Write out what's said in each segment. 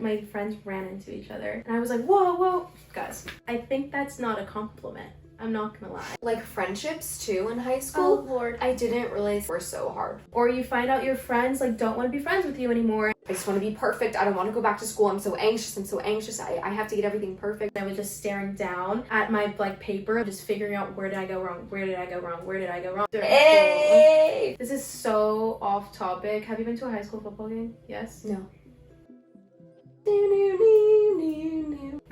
My friends ran into each other and I was like, whoa. Guys, I think that's not a compliment. I'm not gonna lie. Like friendships too in high school. Oh Lord. I didn't realize were so hard. Or you find out your friends like don't want to be friends with you anymore. I just want to be perfect. I don't want to go back to school. I'm so anxious. I have to get everything perfect. I was just staring down at my like paper, just figuring out where did I go wrong? Hey! This is so off topic. Have you been to a high school football game? Yes? No.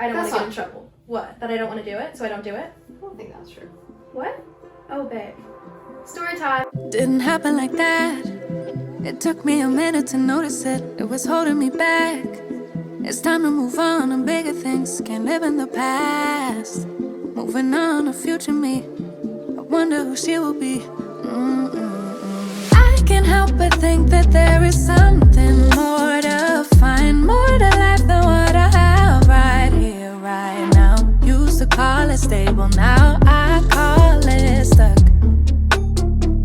I don't want to get in trouble. What? That I don't want to do it, so I don't do it? I don't think that's true. What? Oh, babe. Story time. Didn't happen like that. It took me a minute to notice it. It was holding me back. It's time to move on to bigger things. Can't live in the past. Moving on to future me. I wonder who she will be. I can't help but think that there is something more to find, more to life than what I have right here, right now. Used to call it stable, now I call it stuck.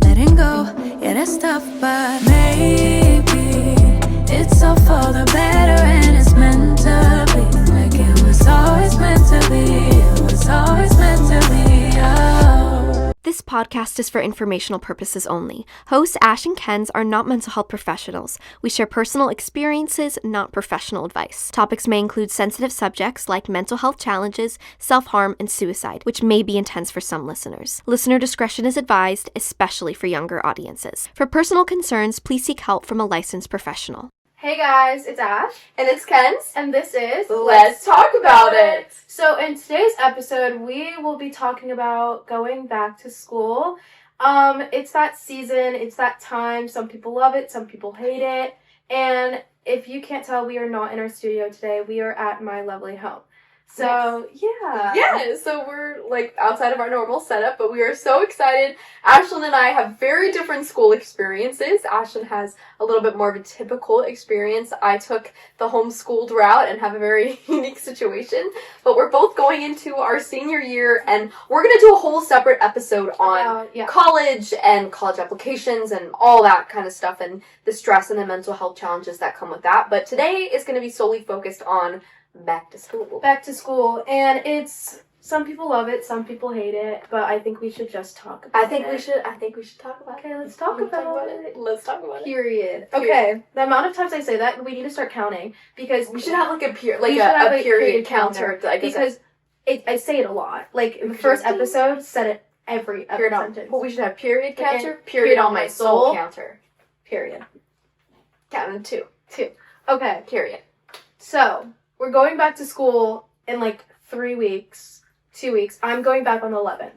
Letting go, yeah, that's tough, but maybe it's all for the better and it's meant to be. Like it was always meant to be. It was always meant to be. Oh. This podcast is for informational purposes only. Hosts Ash and Kenz are not mental health professionals. We share personal experiences, not professional advice. Topics may include sensitive subjects like mental health challenges, self-harm, and suicide, which may be intense for some listeners. Listener discretion is advised, especially for younger audiences. For personal concerns, please seek help from a licensed professional. Hey guys, it's Ash. And it's Ken's. And this is Let's Talk About It. So in today's episode, we will be talking about going back to school. It's that season, it's that time. Some people love it, some people hate it. And if you can't tell, we are not in our studio today. We are at my lovely home. So, yeah. Yeah, so we're like outside of our normal setup, but we are so excited. Ashlyn and I have very different school experiences. Ashlyn has a little bit more of a typical experience. I took the homeschooled route and have a very unique situation, but we're both going into our senior year and we're going to do a whole separate episode on college and college applications and all that kind of stuff and the stress and the mental health challenges that come with that. But today is going to be solely focused on back to school. And it's, some people love it, some people hate it, but I think we should just talk about it. I think we should talk about it. Okay, let's talk about it. Let's talk about it. Period. Okay, the amount of times I say that, we need to start counting, because we should have like a period counter. Because I say it a lot. Like, in the first episode, said it every sentence. Well, we should have period counter, period on my soul counter. Period. Counting two. Okay. Period. So, we're going back to school in like 3 weeks, 2 weeks. I'm going back on the 11th.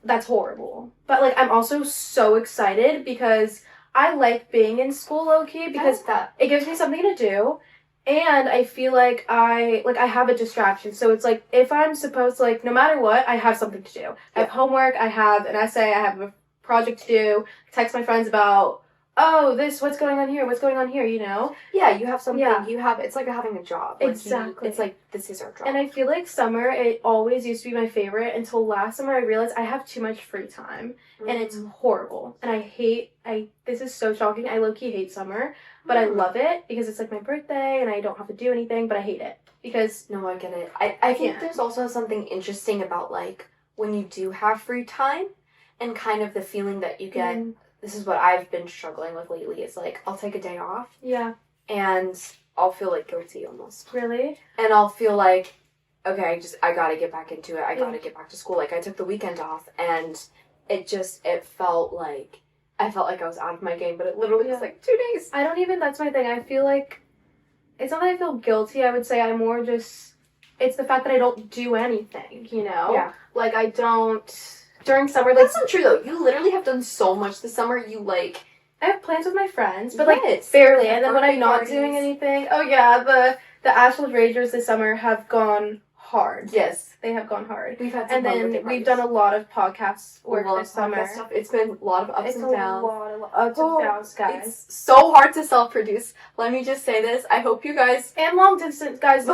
That's horrible. But like, I'm also so excited because I like being in school low-key because it gives me something to do. And I feel like I have a distraction. So it's like, if I'm supposed to, like, no matter what, I have something to do. I have homework, I have an essay, I have a project to do, text my friends about, oh, what's going on here, you know? Yeah, you have something, it's like having a job. Like exactly. It's like, this is our job. And I feel like summer, it always used to be my favorite until last summer I realized I have too much free time. And it's horrible. And this is so shocking, I low-key hate summer, but I love it because it's like my birthday and I don't have to do anything, but I hate it because... No, I get it. I think there's also something interesting about, like, when you do have free time and kind of the feeling that you get... This is what I've been struggling with lately. It's like, I'll take a day off. Yeah. And I'll feel like guilty almost. Really? And I'll feel like, okay, I gotta get back into it. I gotta get back to school. Like, I took the weekend off and it felt like, I was out of my game, but it literally was like 2 days. That's my thing. I feel like, it's not that I feel guilty. I would say I'm more just, it's the fact that I don't do anything, you know? Yeah. Like, I don't... During summer, like... That's not true, though. You literally have done so much this summer. You, like... I have plans with my friends, but, like, barely. And then when I'm not doing anything... Oh, yeah, the Ashland Rangers this summer have gone hard. Yes. They have gone hard. We've had some we've done a lot of podcast work this summer. It's been a lot of ups and downs. It's a lot of ups and downs, guys. It's so hard to self-produce. Let me just say this. I hope you guys... And long distance, guys.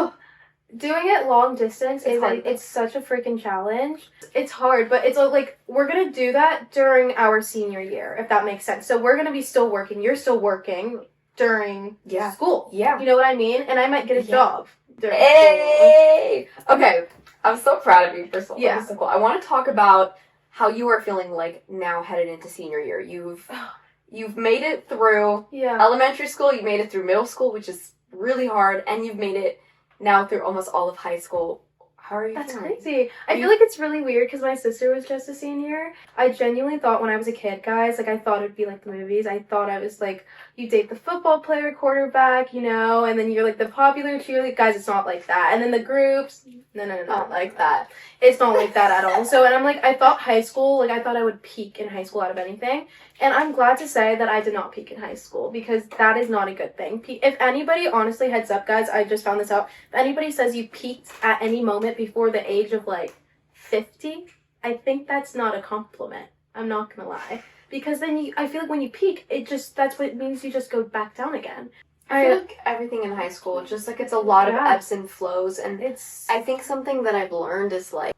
Doing it long distance it's such a freaking challenge. It's hard, but it's like we're gonna do that during our senior year, if that makes sense. So we're gonna be still working. You're still working. during Yeah. school. Yeah. You know what I mean? And I might get a job during Hey! Okay, I'm so proud of you for so Yeah. so cool. I want to talk about how you are feeling like now headed into senior year. You've made it through school. Yeah. elementary school, you made it through middle school, which is really hard, and you've made it now through almost all of high school. How are you That's feeling? crazy. I feel like it's really weird because my sister was just a senior. I genuinely thought when I was a kid, guys, like I thought it'd be like the movies. I thought I was like, you date the football player quarterback, you know, and then you're like the popular cheerleader. Guys, it's not like that. And then the groups, no. Not like that. It's not like that at all. So, and I'm like, I thought high school, like I thought I would peak in high school out of anything. And I'm glad to say that I did not peak in high school because that is not a good thing. If anybody, honestly, heads up, guys, I just found this out. If anybody says you peaked at any moment before the age of like 50, I think that's not a compliment. I'm not gonna lie. Because then I feel like when you peak, that's what it means, you just go back down again. I feel like everything in high school, just like it's a lot of ebbs and flows, and I think something that I've learned is like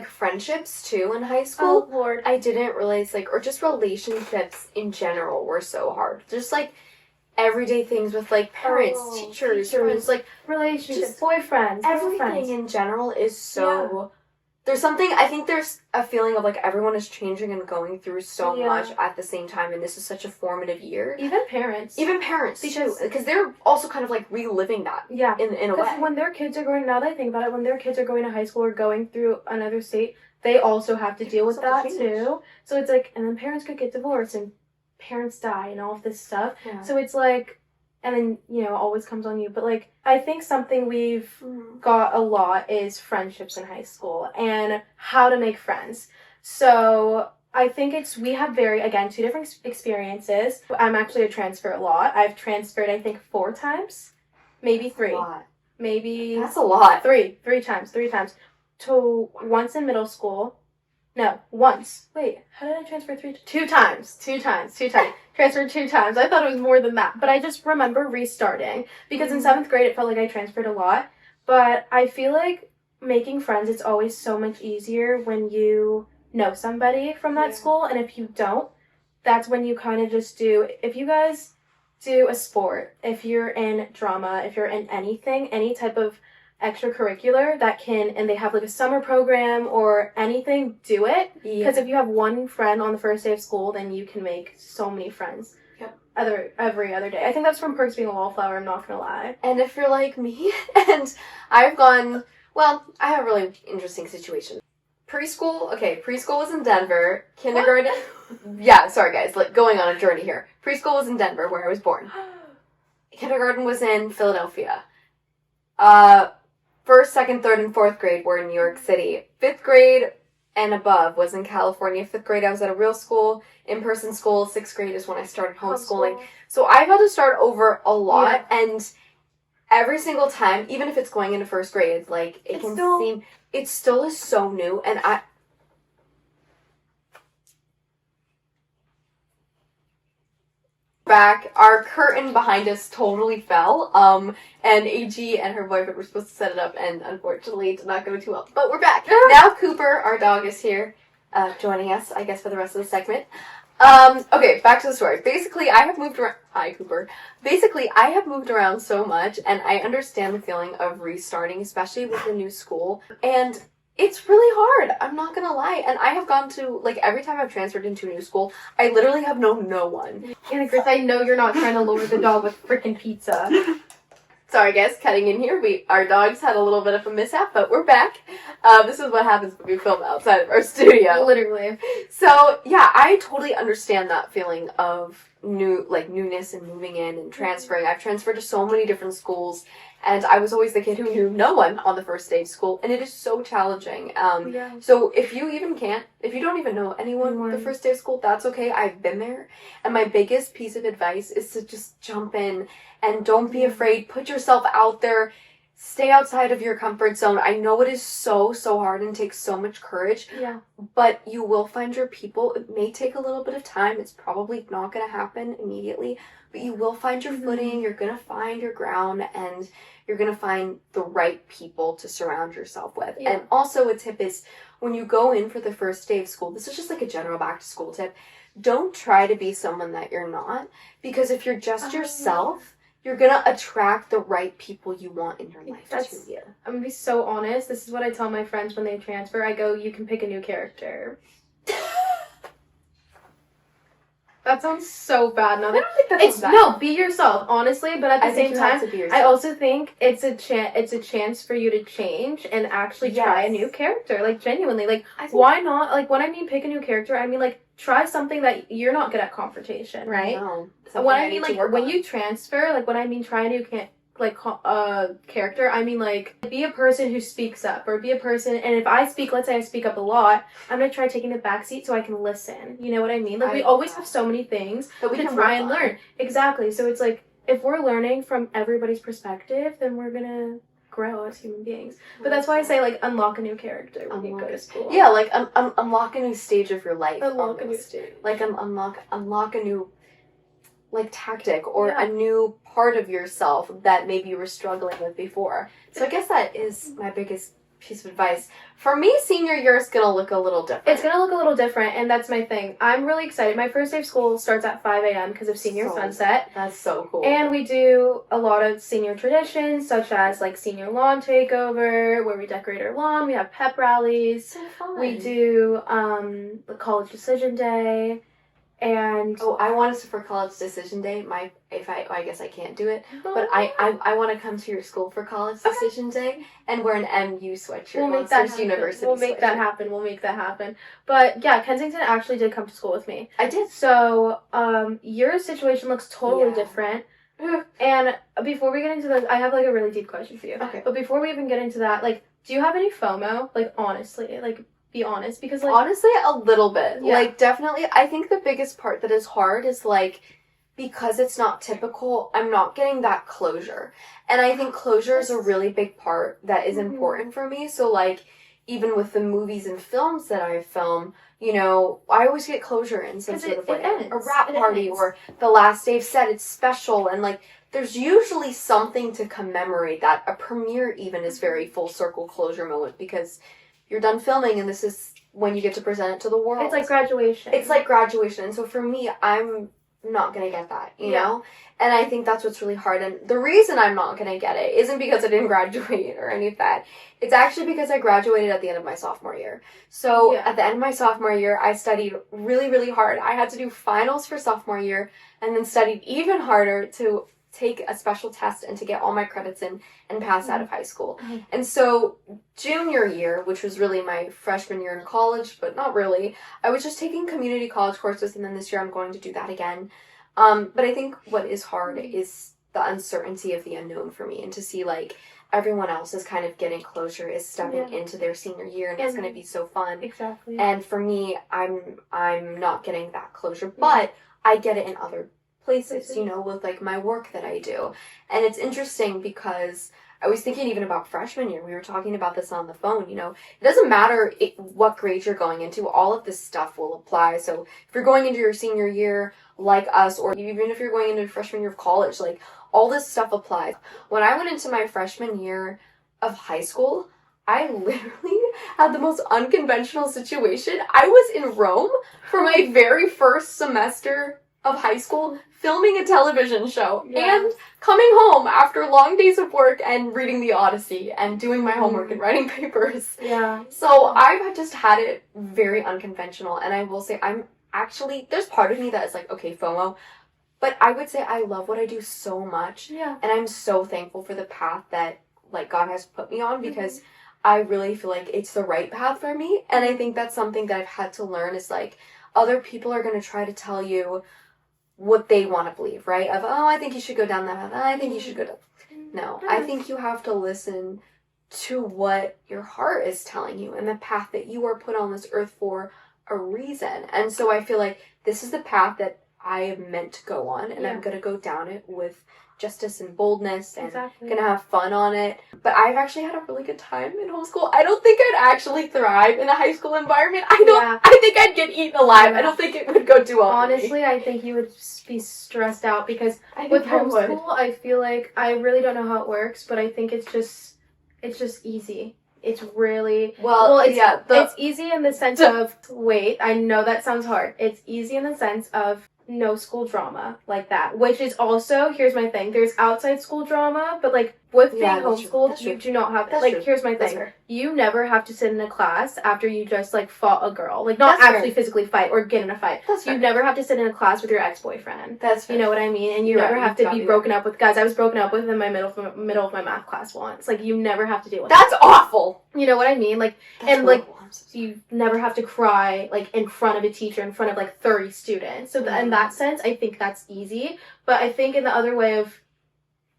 friendships too in high school. Oh Lord. I didn't realize or just relationships in general were so hard. Just like everyday things with like parents, teachers, friends, like relationships, just boyfriends, everything girlfriends. in general is so. There's something, I think there's a feeling of like everyone is changing and going through so much at the same time, and this is such a formative year. Even parents. Because they're also kind of like reliving that. Yeah. In a way. When their kids are going, now that I think about it, when their kids are going to high school or going through another state, they also have to deal with that too. So it's like, and then parents could get divorced and parents die and all of this stuff. Yeah. So it's like, and then, you know, it always comes on you. But like, I think something we've got a lot is friendships in high school and how to make friends. So I think we have two different experiences. I'm actually a transfer a lot. I've transferred, I think, 4 times, maybe 3. Maybe. That's a lot. 3 times. To once in middle school. No, once. Wait, how did I transfer 3? 2 times. Transferred 2 times. I thought it was more than that. But I just remember restarting. Because in 7th grade, it felt like I transferred a lot. But I feel like making friends, it's always so much easier when you know somebody from that school. And if you don't, that's when you kind of just do. If you guys do a sport, if you're in drama, if you're in anything, any type of extracurricular and they have like a summer program or anything, do it. Because if you have one friend on the first day of school, then you can make so many friends. Every other day. I think that's from Perks Being a Wallflower, I'm not gonna lie. And if you're like me, and I have a really interesting situation. Preschool was in Denver. Kindergarten, sorry guys, going on a journey here. Preschool was in Denver, where I was born. Kindergarten was in Philadelphia. 1st, 2nd, 3rd, and 4th grade were in New York City. 5th grade and above was in California. 5th grade I was at a real school, in-person school. 6th grade is when I started homeschooling. So I've had to start over a lot, and every single time, even if it's going into 1st grade, it still is so new, and back, our curtain behind us totally fell, and AG and her boyfriend were supposed to set it up, and unfortunately it did not go too well. But we're back. Now Cooper, our dog, is here, joining us, I guess, for the rest of the segment. Okay, back to the story. Basically, I have moved around. Hi, Cooper. Basically, I have moved around so much, and I understand the feeling of restarting, especially with a new school, and it's really hard, I'm not gonna lie. And I have gone to, every time I've transferred into a new school, I literally have known no one. And Chris, I know you're not trying to lure the dog with freaking pizza. Sorry guys, cutting in here. Our dogs had a little bit of a mishap, but we're back. This is what happens when we film outside of our studio. Literally. So, yeah, I totally understand that feeling of newness and moving in and transferring. I've transferred to so many different schools, and I was always the kid who knew no one on the first day of school, and it is so challenging. So if you don't even know anyone the first day of school, that's okay. I've been there. And my biggest piece of advice is to just jump in and don't be afraid. Put yourself out there. stay outside of your comfort zone. I know it is so hard and takes so much courage. Yeah. But you will find your people. It may take a little bit of time. It's probably not going to happen immediately, but you will find your footing. You're going to find your ground, and you're going to find the right people to surround yourself with. Yeah. And also a tip is, when you go in for the first day of school, this is just like a general back to school tip, don't try to be someone that you're not, because if you're just yourself, you're going to attract the right people you want in your life to you. I'm going to be so honest. This is what I tell my friends when they transfer. I go, you can pick a new character. That sounds so bad. No, I don't think that's bad. No, be yourself, honestly. But at the same time, I also think it's a chance for you to change and actually try a new character. Like, genuinely, like, why not? Like, when I mean pick a new character, I mean like try something that you're not good at confrontation, right? No, when I mean like when you transfer, like when I mean try a new character, I mean like be a person who speaks up, or be a person, and if I speak, let's say I speak up a lot, I'm gonna try taking the back seat so I can listen. You know what I mean? Like we always have so many things that we can try and learn. Exactly. So it's like if we're learning from everybody's perspective, then we're gonna grow as human beings. But that's why I say like unlock a new character when you go to school. Yeah, like unlock a new stage of your life. Unlock a new stage. Like unlock a new like tactic or a new part of yourself that maybe you were struggling with before. So I guess that is my biggest piece of advice. For me, senior year is going to look a little different. It's going to look a little different, and that's my thing. I'm really excited. My first day of school starts at 5 a.m. because of senior sunset. That's so cool. And we do a lot of senior traditions, such as like senior lawn takeover, where we decorate our lawn. We have pep rallies. So fun. We do the college decision day. And I want us for college decision day. I guess I can't do it, but I want to come to your school for college decision day and wear an MU sweatshirt. We'll make that happen. We'll make that happen. But yeah, Kensington actually did come to school with me. I did. So your situation looks totally different. And before we get into this, I have like a really deep question for you. Okay. But before we even get into that, like, do you have any FOMO? Like, honestly, like, be honest, because like honestly a little bit. Like definitely I think the biggest part that is hard is like because it's not typical, I'm not getting that closure. And I think closure is a really big part that is important for me. So like even with the movies and films that I film, you know, I always get closure in some sort of like a wrap party or the last day of set, it's special, and like there's usually something to commemorate that. A premiere even is very full circle closure moment because you're done filming and this is when you get to present it to the world. It's like graduation. And so for me, I'm not going to get that, you know? And I think that's what's really hard. And the reason I'm not going to get it isn't because I didn't graduate or any of that. It's actually because I graduated at the end of my sophomore year. So at the end of my sophomore year, I studied really, really hard. I had to do finals for sophomore year and then studied even harder to take a special test and to get all my credits in and pass out of high school. And so junior year, which was really my freshman year in college, but not really, I was just taking community college courses, and then this year I'm going to do that again. But I think what is hard is the uncertainty of the unknown for me, and to see like everyone else is kind of getting closure, is stepping into their senior year, and it's going to be so fun. Exactly. And for me, I'm not getting that closure, but I get it in other places, you know, with like my work that I do. And it's interesting because I was thinking even about freshman year, we were talking about this on the phone, you know, it doesn't matter what grade you're going into, all of this stuff will apply. So if you're going into your senior year like us, or even if you're going into freshman year of college, like all this stuff applies. When I went into my freshman year of high school, I literally had the most unconventional situation. I was in Rome for my very first semester of high school, filming a television show and coming home after long days of work and reading the Odyssey and doing my homework and writing papers. Yeah. So I've just had it very unconventional, and I will say I'm actually, there's part of me that is like, okay, FOMO, but I would say I love what I do so much. Yeah. And I'm so thankful for the path that like God has put me on, because I really feel like it's the right path for me. And I think that's something that I've had to learn is like other people are going to try to tell you what they want to believe, right? Of, oh, I think you should go down that path. I think you should go down. No, I think you have to listen to what your heart is telling you and the path that you are put on this earth for a reason. And so I feel like this is the path that I am meant to go on, and I'm going to go down it with justice and boldness and Exactly. gonna have fun on it. But I've actually had a really good time in homeschool. I don't think I'd actually thrive in a high school environment. I think I'd get eaten alive. Yeah. I don't think it would go too well for me. Honestly, I think you would be stressed out because I think with I would. homeschool, I feel like I really don't know how it works, but I think it's just easy. It's really it's easy in the sense of wait, I know that sounds hard. It's easy in the sense of no school drama like that, which is also, here's my thing, there's outside school drama, but like with being homeschooled, you do not have here's my thing. You never have to sit in a class after you just like fought a girl, like not actually physically fight or get in a fight. You never have to sit in a class with your ex-boyfriend. You know what I mean? And you never have to be broken up with guys. I was broken up with in my middle of my math class once. Like you never have to deal with that's awful. You know what I mean? Like like you never have to cry like in front of a teacher, in front of like 30 students. So in that sense, I think that's easy. But I think in the other way of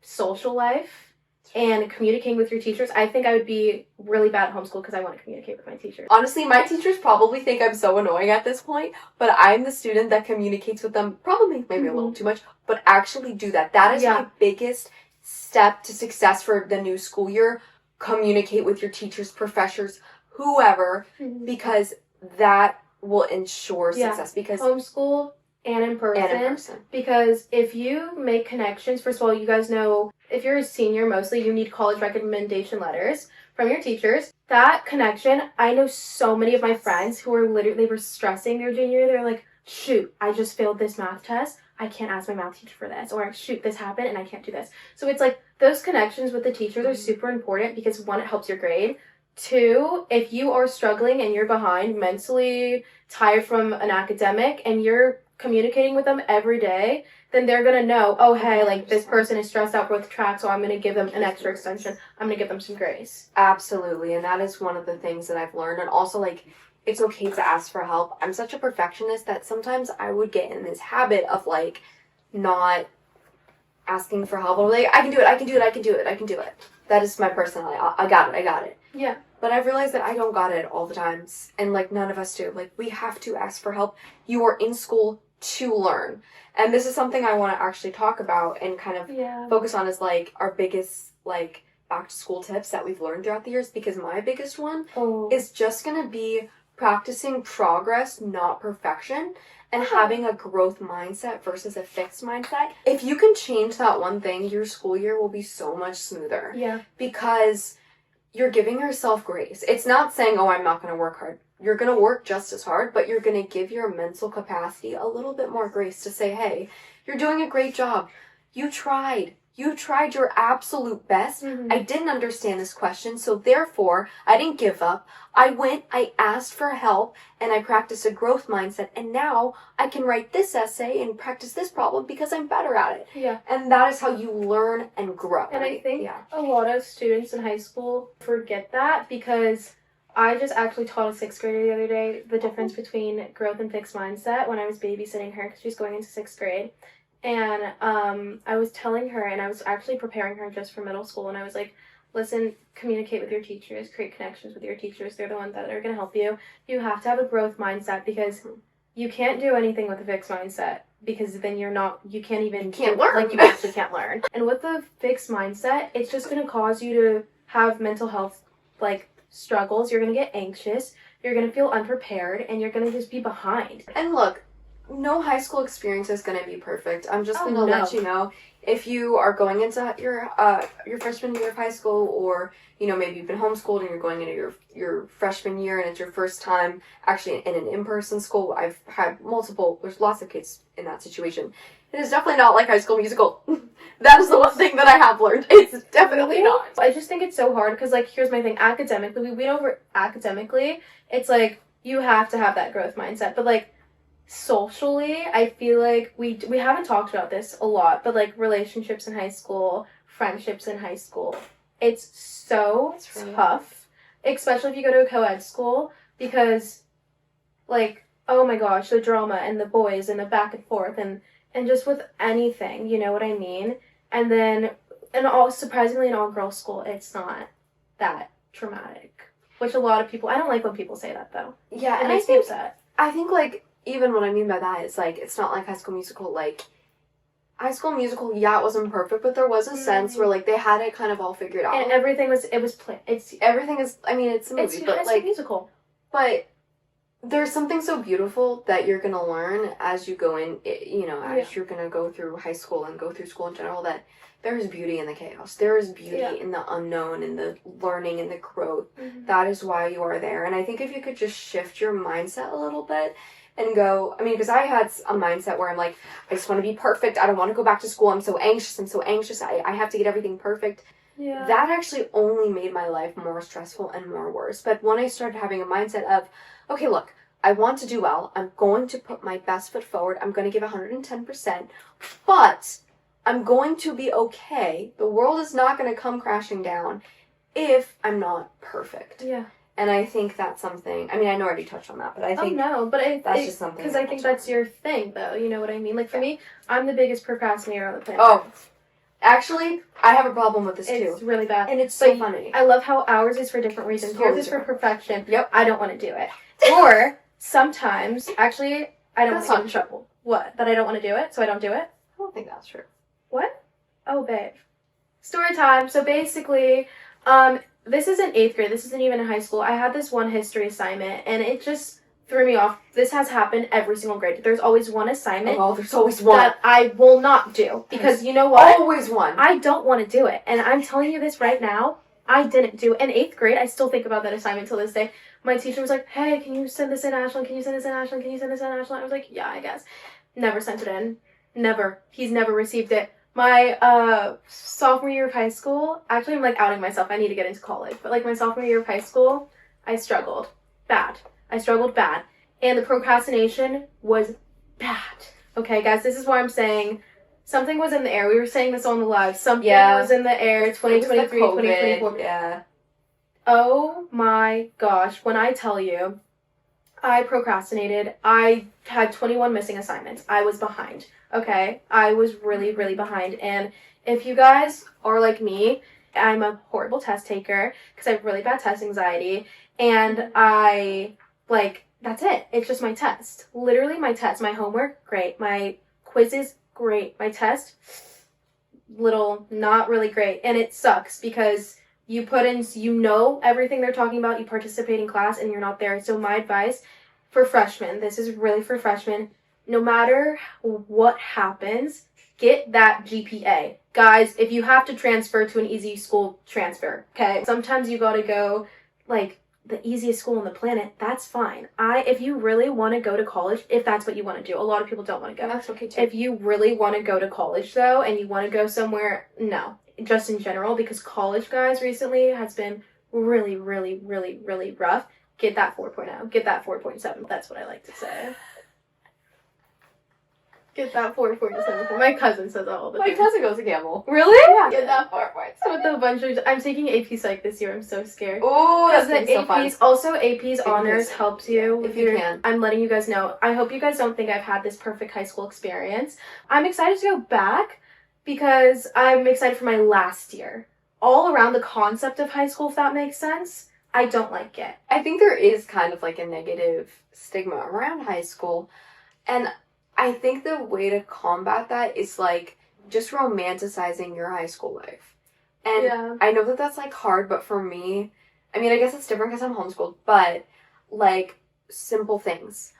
social life and communicating with your teachers, I think I would be really bad at homeschool because I want to communicate with my teachers. Honestly, my teachers probably think I'm so annoying at this point, but I'm the student that communicates with them probably maybe a little too much, but actually do that. That is my biggest step to success for the new school year. Communicate with your teachers, professors, whoever, because that will ensure success. Because homeschool and in person. Because if you make connections, first of all, you guys know, if you're a senior, mostly, you need college recommendation letters from your teachers. That connection, I know so many of my friends who were they were stressing their junior year. They're like, shoot, I just failed this math test. I can't ask my math teacher for this. Or shoot, this happened and I can't do this. So it's like, those connections with the teachers are super important because one, it helps your grade. Two, if you are struggling and you're behind, mentally tired from an academic, and you're communicating with them every day, then they're going to know, oh, hey, like, this person is stressed out with track, so I'm going to give them an extra extension. I'm going to give them some grace. Absolutely, and that is one of the things that I've learned. And also, like, it's okay to ask for help. I'm such a perfectionist that sometimes I would get in this habit of, like, not asking for help. Or, like, I can do it. That is my personality. I got it. Yeah. But I've realized that I don't got it all the times. And, like, none of us do. Like, we have to ask for help. You are in school to learn. And this is something I want to actually talk about and kind of focus on, is, like, our biggest, like, back-to-school tips that we've learned throughout the years. Because my biggest one is just going to be practicing progress, not perfection. And having a growth mindset versus a fixed mindset. If you can change that one thing, your school year will be so much smoother. Yeah. Because you're giving yourself grace. It's not saying, oh, I'm not going to work hard. You're going to work just as hard, but you're going to give your mental capacity a little bit more grace to say, hey, you're doing a great job. You tried. You tried your absolute best. I didn't understand this question, so therefore, I didn't give up. I went, I asked for help, and I practiced a growth mindset, and now I can write this essay and practice this problem because I'm better at it. Yeah. And that is how you learn and grow. And I think a lot of students in high school forget that, because I just actually taught a 6th grader the other day the difference between growth and fixed mindset when I was babysitting her because she's going into 6th grade. And I was telling her, and I was actually preparing her just for middle school, and I was like, listen, communicate with your teachers, create connections with your teachers. They're the ones that are going to help you. You have to have a growth mindset, because you can't do anything with a fixed mindset, because then you can't learn. Like, you actually can't learn. And with the fixed mindset, it's just going to cause you to have mental health, like, struggles. You're going to get anxious. You're going to feel unprepared, and you're going to just be behind. And look, no high school experience is going to be perfect. I'm just going to let you know, if you are going into your freshman year of high school, or, you know, maybe you've been homeschooled and you're going into your freshman year and it's your first time actually in an in-person school. I've had there's lots of kids in that situation. It is definitely not like High School Musical. That is the one thing that I have learned. It's definitely not. I just think it's so hard, because, like, here's my thing. Academically, it's like, you have to have that growth mindset. But, like, socially, I feel like we haven't talked about this a lot, but, like, relationships in high school, friendships in high school, it's so tough, especially if you go to a co-ed school, because, like, oh my gosh, the drama and the boys and the back and forth and just with anything, you know what I mean? And then, surprisingly, in all-girls school, it's not that traumatic, which a lot of people, I don't like when people say that, though. Yeah, it makes me upset. I think, like, even what I mean by that is, like, it's not like High School Musical, like, High School Musical, yeah, it wasn't perfect, but there was a sense where, like, they had it kind of all figured out. And everything was Everything is, I mean, it's a movie, it's but, High School like, Musical. but there's something so beautiful that you're gonna learn as you go in, you know, as you're gonna go through high school and go through school in general, that there is beauty in the chaos. There is beauty in the unknown, in the learning, in the growth. That is why you are there. And I think if you could just shift your mindset a little bit and go, I mean, because I had a mindset where I'm like, I just want to be perfect. I don't want to go back to school. I'm so anxious. I have to get everything perfect. Yeah. That actually only made my life more stressful and more worse. But when I started having a mindset of, okay, look, I want to do well. I'm going to put my best foot forward. I'm going to give 110%. But I'm going to be okay. The world is not going to come crashing down if I'm not perfect. Yeah. And I think that's something, I mean, I know I already touched on that, but I think that's just something. Because I think that's your thing, though. You know what I mean? Like, for me, I'm the biggest procrastinator on the planet. Oh, actually, I have a problem with this, too. It's really bad. And it's so funny. I love how ours is for different reasons. Totally Yours is for perfection. Yep. I don't want to do it. Or, sometimes, actually, I don't want to get in trouble. What? That I don't want to do it, so I don't do it? I don't think that's true. What? Oh, babe. Story time. So basically, this isn't 8th grade. This isn't even in high school. I had this one history assignment, and it just threw me off. This has happened every single grade. There's always one assignment. Oh, there's always one. That I will not do. Because you know what? Always one. I don't want to do it. And I'm telling you this right now. I didn't do it. In 8th grade, I still think about that assignment till this day. My teacher was like, hey, can you send this in, Ashlyn? Can you send this in, Ashlyn? Can you send this in, Ashlyn? I was like, yeah, I guess. Never sent it in. Never. He's never received it. My sophomore year of high school, actually I'm like outing myself, I need to get into college, but like my sophomore year of high school, I struggled bad. And the procrastination was bad. Okay, guys, this is why I'm saying something was in the air. We were saying this on the live. Something was in the air, 2023, 2024. Yeah. Oh my gosh, when I tell you, I procrastinated. I had 21 missing assignments. I was behind. Okay, I was really, really behind. And if you guys are like me, I'm a horrible test taker because I have really bad test anxiety. And that's it. It's just my test. Literally my test. My homework, great. My quizzes, great. My test, not really great. And it sucks because you put in, you know everything they're talking about. You participate in class and you're not there. So my advice for freshmen, this is really for freshmen, no matter what happens, get that GPA. Guys, if you have to transfer to an easy school, transfer, okay? Sometimes you gotta go, like, the easiest school on the planet, that's fine. If you really want to go to college, if that's what you want to do, a lot of people don't want to go. That's okay, too. If you really want to go to college, though, and you want to go somewhere, no. Just in general, because college, guys, recently has been really, really, really, really rough. Get that 4.0. Get that 4.7. That's what I like to say. Get that 4.7. My cousin says that all the time. My cousin goes to Campbell. Really? Yeah, get that 4.7. With a bunch of... I'm taking AP Psych this year. I'm so scared. Oh, that's the so fun. Also, AP's honors helps you. If you can. I'm letting you guys know. I hope you guys don't think I've had this perfect high school experience. I'm excited to go back because I'm excited for my last year. All around the concept of high school, if that makes sense, I don't like it. I think there is kind of like a negative stigma around high school. And I think the way to combat that is like just romanticizing your high school life. And I know that that's like hard, but for me, I mean, I guess it's different because I'm homeschooled, but like simple things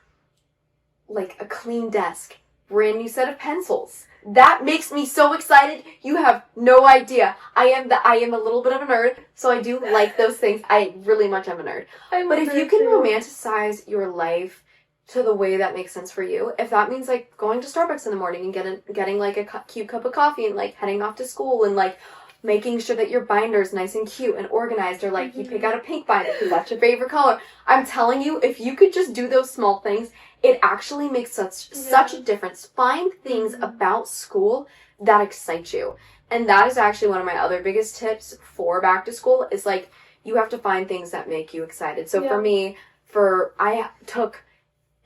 like a clean desk, brand new set of pencils. That makes me so excited. You have no idea. I am a little bit of a nerd, so I do like those things. I really much am a nerd. But if you can romanticize your life to the way that makes sense for you, if that means like going to Starbucks in the morning and getting like a cute cup of coffee and like heading off to school and like making sure that your binder's nice and cute and organized, or like you pick out a pink binder because that's your favorite color. I'm telling you, if you could just do those small things, it actually makes such a difference. Find things about school that excite you. And that is actually one of my other biggest tips for back to school is like you have to find things that make you excited. So for me, I took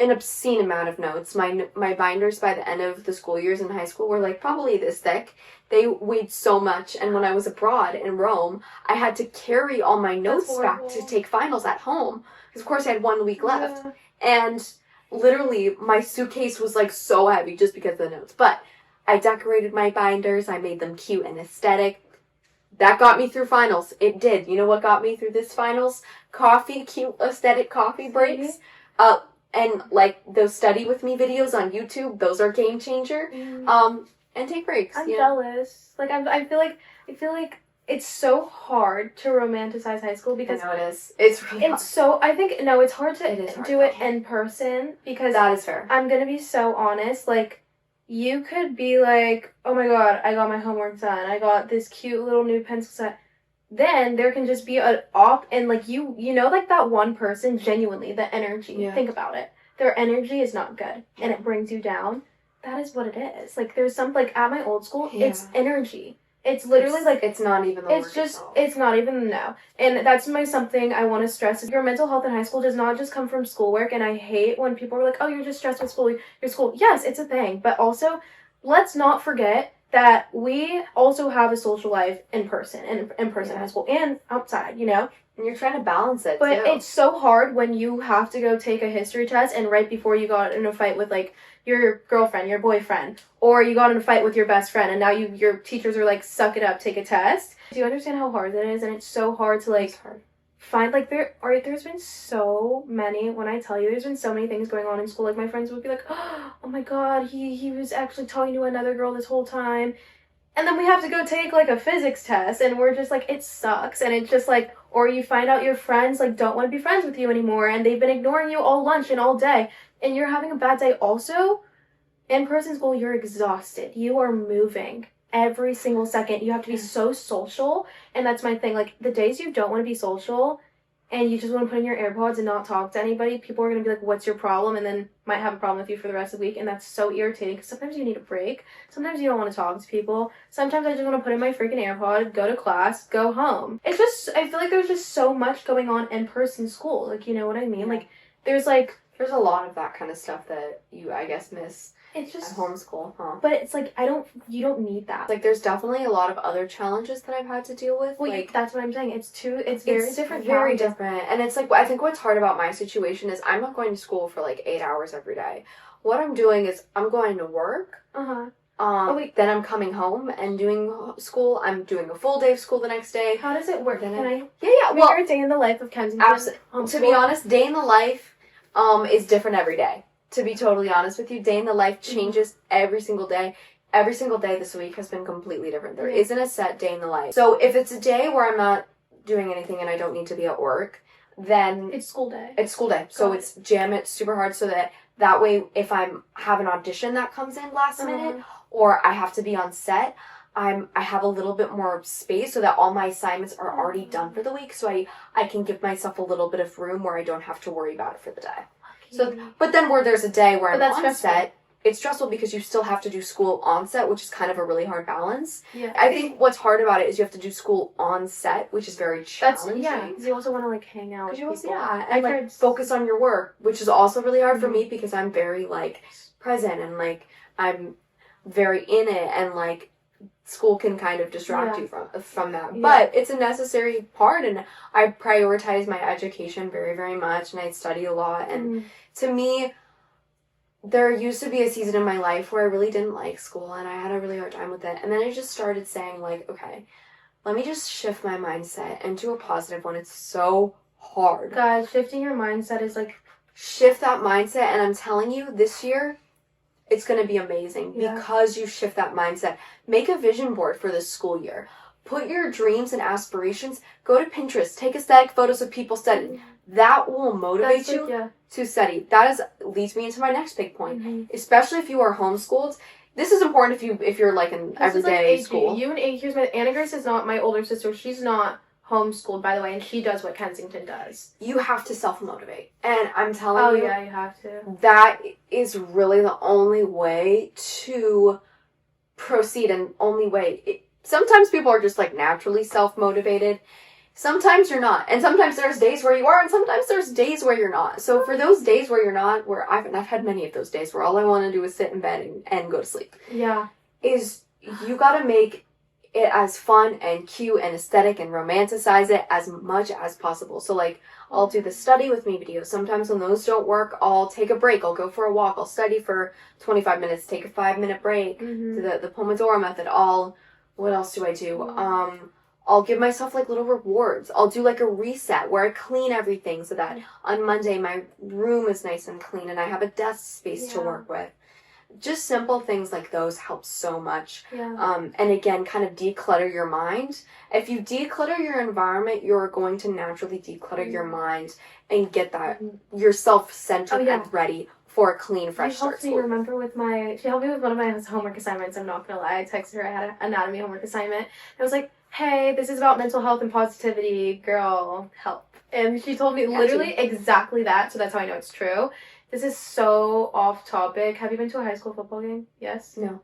an obscene amount of notes. My binders by the end of the school years in high school were like probably this thick. They weighed so much, and when I was abroad in Rome, I had to carry all my notes back to take finals at home. Because of course I had 1 week left. And literally my suitcase was like so heavy just because of the notes. But I decorated my binders. I made them cute and aesthetic. That got me through finals. It did. You know what got me through this finals? Coffee, cute, aesthetic coffee breaks. And like those study with me videos on YouTube, those are game changer. And take breaks. I'm jealous. Like I feel like it's so hard to romanticize high school because I know it is. It's really hard. so I think no, it's hard to do it though. in person because That is fair. I'm gonna be so honest, like you could be like, oh my god, I got my homework done. I got this cute little new pencil set. Then there can just be an op and like you know like that one person genuinely, the energy. Yeah. Think about it. Their energy is not good and it brings you down. That is what it is. Like there's some like at my old school, it's energy. It's literally it's not even the it's work just itself. it's not even and that's something I want to stress. Your mental health in high school does not just come from schoolwork, and I hate when people are like, oh, you're just stressed with school. Your school, yes, it's a thing, but also let's not forget that we also have a social life in person and in person high school and outside, you know. And you're trying to balance it But too. it's so hard when you have to go take a history test and right before you got in a fight with like your girlfriend, your boyfriend, or you got in a fight with your best friend and now your teachers are like, suck it up, take a test. Do you understand how hard that is? And it's so hard to like find like there's been so many, when I tell you there's been so many things going on in school, like my friends would be like, oh my god, he was actually talking to another girl this whole time. And then we have to go take like a physics test and we're just like, it sucks. And it's just like, or you find out your friends like don't want to be friends with you anymore and they've been ignoring you all lunch and all day and you're having a bad day. Also, in person school, you're exhausted. You are moving every single second. You have to be so social. And that's my thing. Like the days you don't want to be social and you just want to put in your AirPods and not talk to anybody, people are going to be like, what's your problem? And then might have a problem with you for the rest of the week. And that's so irritating because sometimes you need a break. Sometimes you don't want to talk to people. Sometimes I just want to put in my freaking AirPod, go to class, go home. It's just, I feel like there's just so much going on in person school. Like, you know what I mean? Like, there's a lot of that kind of stuff that you, I guess, miss it's just at homeschool, huh? But it's like, you don't need that. Like, there's definitely a lot of other challenges that I've had to deal with. Well, like, that's what I'm saying. It's very different. Very different. And it's like, I think what's hard about my situation is I'm not going to school for like 8 hours every day. What I'm doing is I'm going to work. Then I'm coming home and doing school. I'm doing a full day of school the next day. How does it work? Then Can I? Yeah. Well, Well, your day in the life of Kensington. absolutely. To be honest, day in the life is different every day. To be totally honest with you, day in the life changes every single day. Every single day this week has been completely different. There isn't a set day in the life. So if it's a day where I'm not doing anything and I don't need to be at work, then It's school day. it's school day. So it's jam it super hard so that way if I have an audition that comes in last minute or I have to be on set, I have a little bit more space so that all my assignments are already done for the week, so I can give myself a little bit of room where I don't have to worry about it for the day. So, but then where there's a day where I'm on set, it's stressful because you still have to do school on set, which is kind of a really hard balance. Yeah. I think what's hard about it is you have to do school on set, which is very challenging. Because you also want to like hang out with people. And like focus on your work, which is also really hard for me because I'm very like present and like I'm very in it, and like school can kind of distract you from that. Yeah. But it's a necessary part, and I prioritize my education very, very much, and I study a lot. And to me, there used to be a season in my life where I really didn't like school, and I had a really hard time with it. And then I just started saying, like, okay, let me just shift my mindset into a positive one. It's so hard. Guys, shifting your mindset is like... Shift that mindset, and I'm telling you, this year... it's going to be amazing because you shift that mindset. Make a vision board for this school year. Put your dreams and aspirations. Go to Pinterest. Take aesthetic photos of people studying. That will motivate you to study. That leads me into my next big point. Especially if you are homeschooled. This is important if you're like an everyday school. You and here's my Anna Grace is not my older sister. She's not homeschooled, by the way, and she does what Kensington does. You have to self-motivate. And I'm telling you. Oh, yeah, you have to. That is really the only way to proceed, and only way. Sometimes people are just like naturally self-motivated. Sometimes you're not. And sometimes there's days where you are, and sometimes there's days where you're not. So for those days where you're not, where I've had many of those days where all I want to do is sit in bed and go to sleep. Yeah. Is you gotta make it as fun and cute and aesthetic and romanticize it as much as possible. So like I'll do the study with me videos. Sometimes when those don't work, I'll take a break. I'll go for a walk. I'll study for 25 minutes, take a 5-minute break. Mm-hmm. The Pomodoro method. What else do I do? I'll give myself like little rewards. I'll do like a reset where I clean everything so that on Monday my room is nice and clean and I have a desk space to work with. Just simple things like those help so much. Yeah. And again, kind of declutter your mind. If you declutter your environment, you're going to naturally declutter your mind and get that yourself centered and ready for a clean, fresh start. She helped me with one of my homework assignments. I'm not gonna lie. I texted her. I had an anatomy homework assignment. I was like, "Hey, this is about mental health and positivity. Girl, help." And she told me literally exactly that. So that's how I know it's true. This is so off topic. Have you been to a high school football game? Yes? No.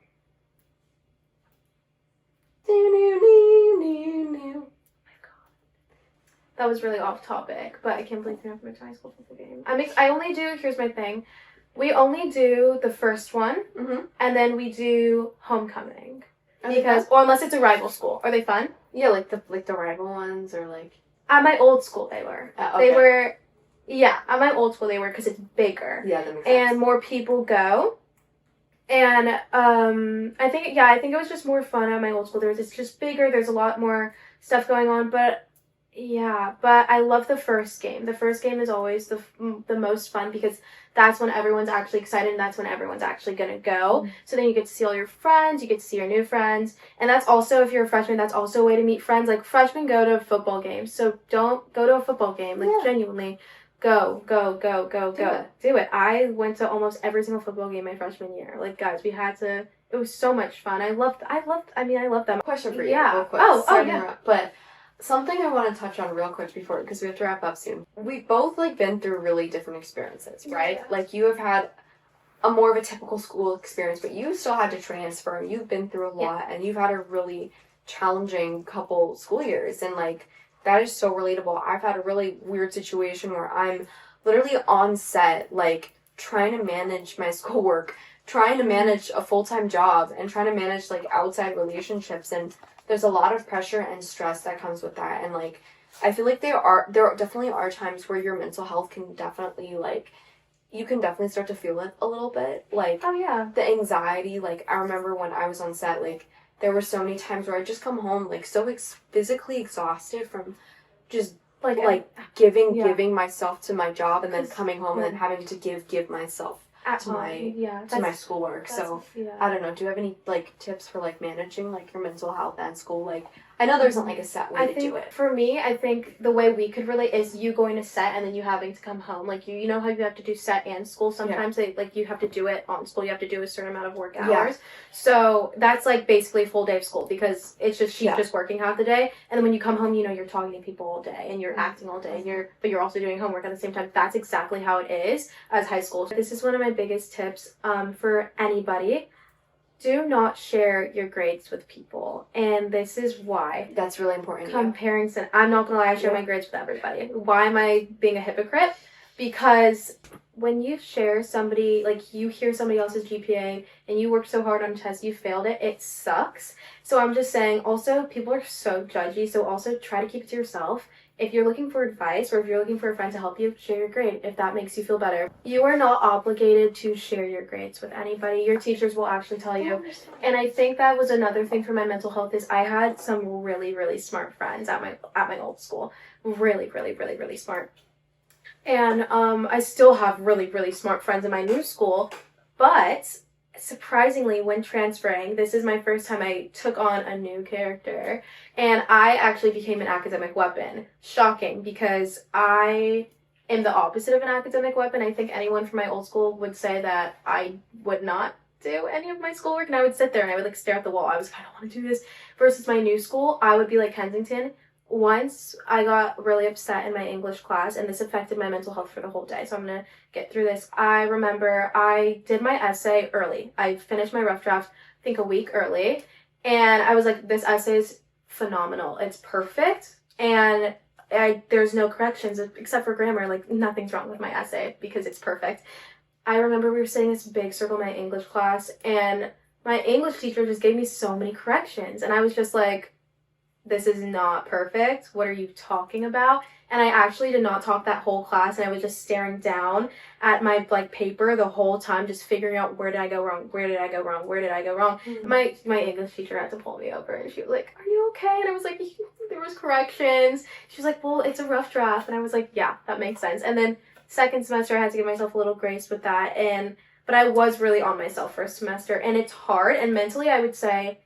That was really off topic, but I can't believe you never been to a high school football game. Here's my thing. We only do the first one, and then we do homecoming. Or unless it's a rival school. Are they fun? Yeah, like the rival ones, or like... At my old school, they were. Okay. They were... Yeah, at my old school, they were, because it's bigger. Yeah, that makes sense. And more people go. And I think it was just more fun at my old school. It's just bigger. There's a lot more stuff going on, but I love the first game. The first game is always the most fun because that's when everyone's actually excited and that's when everyone's actually gonna go. So then you get to see all your friends, you get to see your new friends, and that's also, if you're a freshman, that's also a way to meet friends. Like, freshmen go to football games, so don't go to a football game. Like, genuinely. Go. Do it. I went to almost every single football game my freshman year. Like, guys, it was so much fun. I loved them. Question for you, Yeah. real quick. Oh, yeah. But something I want to touch on real quick because we have to wrap up soon. We've both, like, been through really different experiences, right? Yeah. Like, you have had a more of a typical school experience, but you still had to transfer, and you've been through a lot, and you've had a really challenging couple school years, and, like, that is so relatable. I've had a really weird situation where I'm literally on set, like, trying to manage my schoolwork, trying to manage a full-time job, and trying to manage, like, outside relationships, and there's a lot of pressure and stress that comes with that, and, like, I feel like there definitely are times where your mental health can definitely, like, you can definitely start to feel it a little bit, like, the anxiety. Like, I remember when I was on set, like, there were so many times where I'd just come home, like, so physically exhausted from just, giving myself to my job, and then coming home and then having to give myself to my schoolwork. So, I don't know, do you have any, like, tips for, like, managing, like, your mental health and school? Like, I know there isn't, like, a set way to do it. For me, I think the way we could relate is you going to set and then you having to come home. Like, you know how you have to do set and school? Sometimes you have to do it on school. You have to do a certain amount of work hours. Yeah. So that's, like, basically a full day of school because it's just she's just working half the day. And then when you come home, you know, you're talking to people all day and you're acting all day, and but you're also doing homework at the same time. That's exactly how it is as high school. This is one of my biggest tips for anybody. Do not share your grades with people. And this is why. That's really important. Comparison. I'm not going to lie, I share my grades with everybody. Why am I being a hypocrite? Because when you share somebody, like, you hear somebody else's GPA and you worked so hard on a test, you failed it, it sucks. So I'm just saying, also, people are so judgy, so also try to keep it to yourself. If you're looking for advice or if you're looking for a friend to help you, share your grade if that makes you feel better. You are not obligated to share your grades with anybody. Your teachers will actually tell you. And I think that was another thing for my mental health is I had some really, really smart friends at my old school. Really, really, really, really smart. And I still have really, really smart friends in my new school. But surprisingly, when transferring, this is my first time I took on a new character, and I actually became an academic weapon. Shocking, because I am the opposite of an academic weapon. I think anyone from my old school would say that I would not do any of my schoolwork, and I would sit there and I would, like, stare at the wall. I don't want to do this. Versus my new school, I would be like Kensington. Once I got really upset in my English class, and this affected my mental health for the whole day, so I'm going to get through this. I remember I did my essay early. I finished my rough draft, I think, a week early, and I was like, this essay is phenomenal. It's perfect, and there's no corrections except for grammar. Like, nothing's wrong with my essay because it's perfect. I remember we were sitting in this big circle in my English class, and my English teacher just gave me so many corrections, and I was just like, this is not perfect. What are you talking about? And I actually did not talk that whole class, and I was just staring down at my paper the whole time, just figuring out where did I go wrong, where did I go wrong, where did I go wrong. Mm-hmm. My English teacher had to pull me over, and she was like, "Are you okay?" And I was like, "There was corrections." She was like, "Well, it's a rough draft," and I was like, "Yeah, that makes sense." And then second semester, I had to give myself a little grace with that, but I was really on myself first semester, and it's hard. And mentally, I would say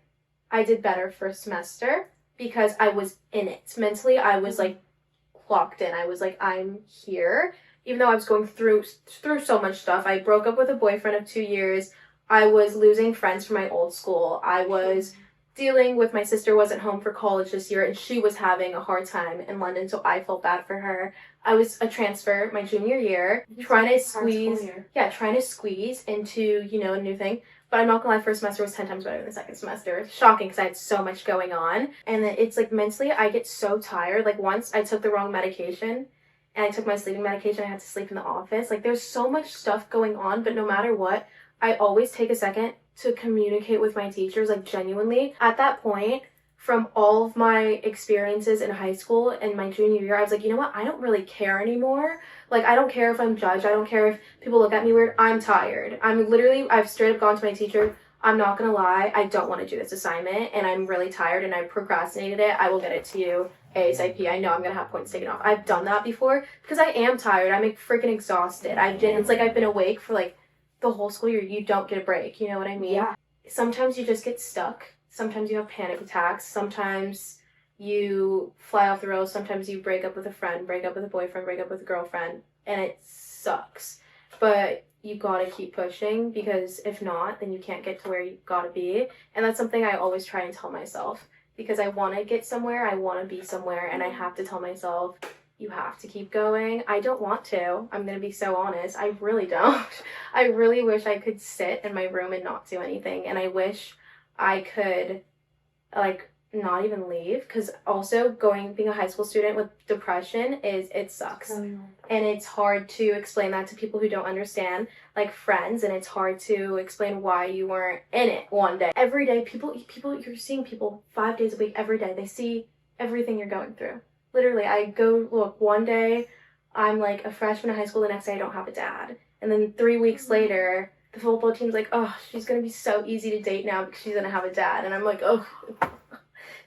I did better first semester because I was in it. Mentally, I was locked in. I was like, I'm here. Even though I was going through so much stuff. I broke up with a boyfriend of 2 years. I was losing friends from my old school. I was dealing with my sister wasn't home for college this year, and she was having a hard time in London, so I felt bad for her. I was a transfer my junior year, trying to squeeze into, a new thing. But I'm not gonna lie, first semester was 10 times better than the second semester. Shocking, because I had so much going on. And then it's mentally, I get so tired. Once I took the wrong medication, and I took my sleeping medication, I had to sleep in the office. There's so much stuff going on, but no matter what, I always take a second to communicate with my teachers, genuinely. At that point, from all of my experiences in high school and my junior year, I was like, you know what? I don't really care anymore. I don't care if I'm judged. I don't care if people look at me weird. I'm tired. I've straight up gone to my teacher. I'm not going to lie. I don't want to do this assignment, and I'm really tired, and I procrastinated it. I will get it to you ASAP. I know I'm going to have points taken off. I've done that before because I am tired. I'm freaking exhausted. It's I've been awake for the whole school year. You don't get a break. You know what I mean? Yeah. Sometimes you just get stuck. Sometimes you have panic attacks. Sometimes you fly off the rails. Sometimes you break up with a friend, break up with a boyfriend, break up with a girlfriend, and it sucks. But you gotta keep pushing, because if not, then you can't get to where you gotta be. And that's something I always try and tell myself, because I want to get somewhere, I want to be somewhere, and I have to tell myself, you have to keep going. I don't want to. I'm gonna be so honest. I really don't. I really wish I could sit in my room and not do anything, and I wish I could not even leave, because also being a high school student with depression it sucks. And it's hard to explain that to people who don't understand, friends, and it's hard to explain why you weren't in it one day. Every day, people you're seeing people 5 days a week, every day. They see everything you're going through. Literally, I go look, one day I'm a freshman in high school, the next day I don't have a dad. And then 3 weeks later, the football team's oh, she's gonna be so easy to date now because she's gonna have a dad. And I'm oh.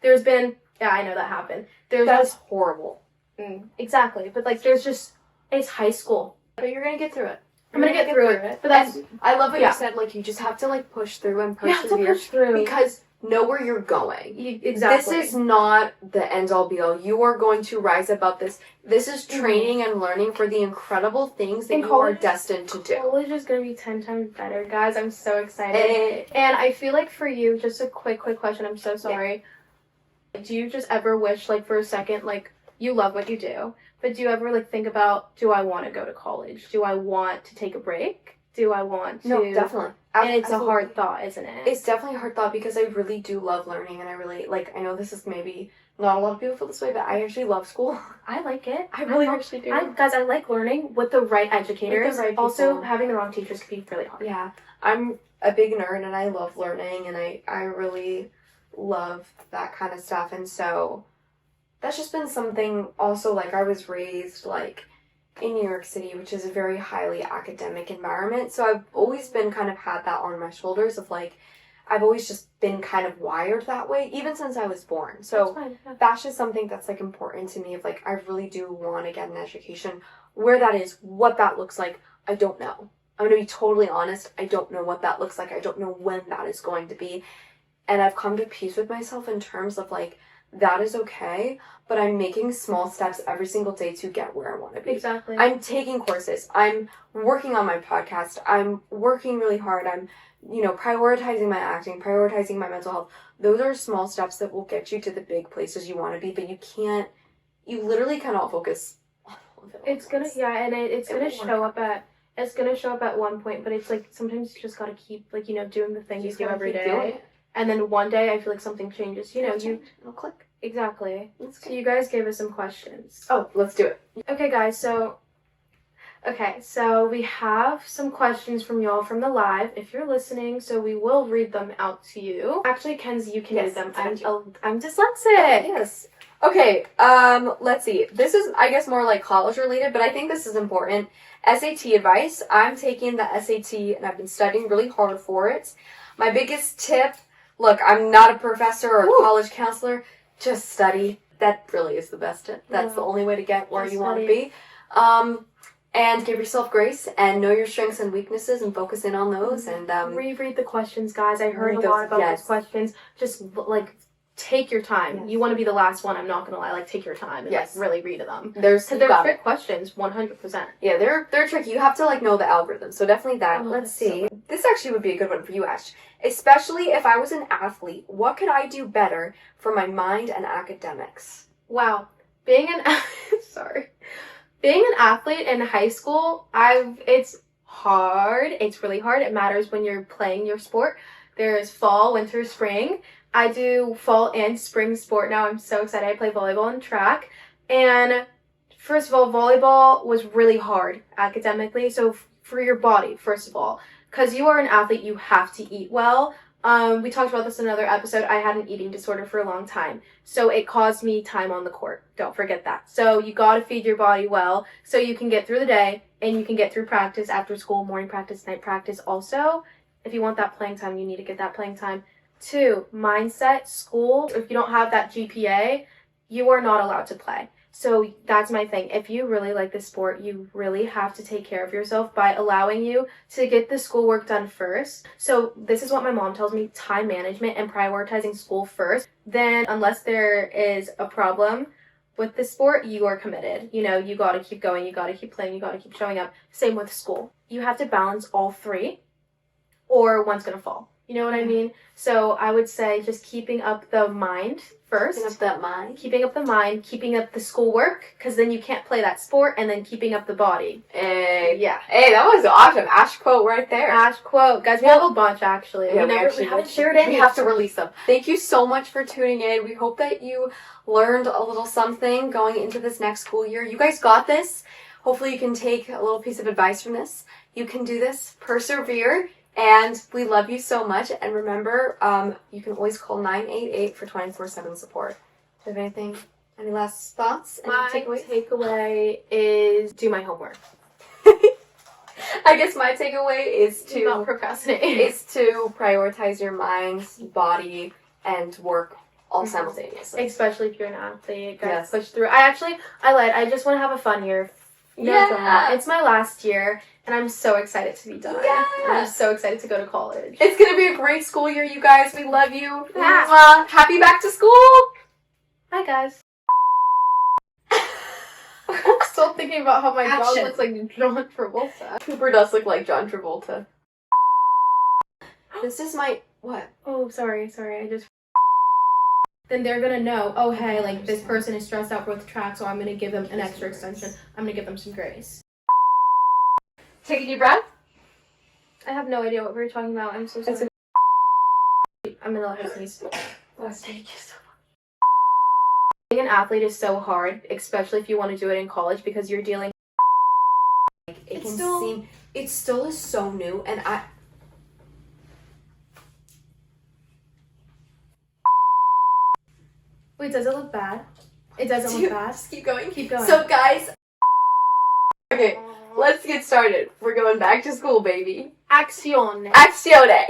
There's been, yeah, I know that happened. That's horrible. Exactly. But it's high school. But you're gonna get through it. I'm gonna get through it. But that's, I love what you said, you just have to push through and persevere. You have to push through. Because know where you're going. Exactly. This is not the end all be all. You are going to rise above this. This is training and learning for the incredible things that you are destined to do. College is going to be 10 times better, guys. I'm so excited. And I feel for you, just a quick question. I'm so sorry. Yeah. Do you just ever wish, for a second, you love what you do, but do you ever, think about, do I want to go to college? Do I want to take a break? Do I want to... No, definitely. And it's a hard thought, isn't it? It's definitely a hard thought, because I really do love learning, and I really, I know this is maybe not a lot of people feel this way, but I actually love school. I like it. I really actually do. I like learning with the right educators. With the right people. Also, having the wrong teachers can be really hard. Yeah. I'm a big nerd, and I love learning, and I really love that kind of stuff. And so that's just been something also, I was raised in New York City, which is a very highly academic environment, so I've always been kind of had that on my shoulders of I've always just been kind of wired that way, even since I was born. So that's just something that's important to me of I really do want to get an education. Where that is, what that looks like, I don't know. I'm going to be totally honest, I don't know what that looks like. I don't know when that is going to be. And I've come to peace with myself in terms of that is okay, but I'm making small steps every single day to get where I want to be. Exactly. I'm taking courses. I'm working on my podcast. I'm working really hard. I'm, prioritizing my acting, prioritizing my mental health. Those are small steps that will get you to the big places you want to be, but you literally cannot focus on all of it. It's gonna show up at one point, but it's sometimes you just gotta keep doing the thing you do every day. And then one day, I feel something changes. It'll click. Exactly. So you guys gave us some questions. Oh, let's do it. Okay, guys, so Okay, so we have some questions from y'all from the live, if you're listening, so we will read them out to you. Actually, Kenzie, you can read them. I'm dyslexic. Yes. Okay, let's see. This is, I guess, more like college related, but I think this is important. SAT advice. I'm taking the SAT and I've been studying really hard for it. My biggest tip, look, I'm not a professor or a college counselor, just study. That really is the best tip. That's the only way to get where you want to be. And give yourself grace and know your strengths and weaknesses and focus in on those. And reread the questions, guys. I heard a lot about those questions. Just like take your time. Yes. You want to be the last one. I'm not gonna lie. Like take your time and like really read them. They're trick questions, 100%. Yeah, they're tricky. You have to like know the algorithm. So definitely that. Let's see. This actually would be a good one for you, Ash. Especially if I was an athlete, what could I do better for my mind and academics? Wow, being an athlete in high school, it's hard. It's really hard. It matters when you're playing your sport. There's fall, winter, spring. I do fall and spring sport now. I'm so excited. I play volleyball and track. And first of all, volleyball was really hard academically. So for your body, first of all, because you are an athlete, you have to eat well. We talked about this in another episode. I had an eating disorder for a long time. So it caused me time on the court. Don't forget that. So you got to feed your body well so you can get through the day and you can get through practice, after school, morning practice, night practice. Also, if you want that playing time, you need to get that playing time. 2, mindset, school. If you don't have that GPA, you are not allowed to play. So that's my thing. If you really like this sport, you really have to take care of yourself by allowing you to get the schoolwork done first. So this is what my mom tells me, time management and prioritizing school first. Then unless there is a problem with the sport, you are committed. You know, you got to keep going, you got to keep playing, you got to keep showing up. Same with school. You have to balance all 3 or one's going to fall. You know what I mean? So I would say just keeping up the mind first. Keeping up that mind. Keeping up the mind, keeping up the schoolwork, because then you can't play that sport, and then keeping up the body. Yeah. Hey, that was awesome. Ash quote right there. Ash quote. Guys, we have a bunch, actually. Yeah, we haven't shared any. We have to release them. Thank you so much for tuning in. We hope that you learned a little something going into this next school year. You guys got this. Hopefully you can take a little piece of advice from this. You can do this. Persevere. And we love you so much. And remember, you can always call 988 for 24/7 support. Do you have anything? Any last thoughts? Any my takeaway is do my homework. I guess my takeaway is to not procrastinate. Is to prioritize your mind, body, and work all simultaneously. Especially if you're an athlete. Guys, push through. I lied. I just want to have a fun year. It's my last year, and I'm so excited to be done. Yeah. I'm so excited to go to college. It's going to be a great school year, you guys. We love you. Yeah. Happy back to school. Hi, guys. I'm still thinking about how my dog looks like John Travolta. Cooper does look like John Travolta. This is my... What? Oh, sorry. I just... Then they're gonna know, oh hey, like this person is stressed out with track, so I'm gonna give them an extra extension. I'm gonna give them some grace. Take a deep breath. I have no idea what we were talking about. I'm so sorry. I'm gonna let her sneeze. Thank you so much. Being an athlete is so hard, especially if you want to do it in college, because you're dealing. It still is so new, and Wait, does it look bad? It doesn't look bad. Just keep going. Keep going. So, guys. Okay, let's get started. We're going back to school, baby. Azione. Azione.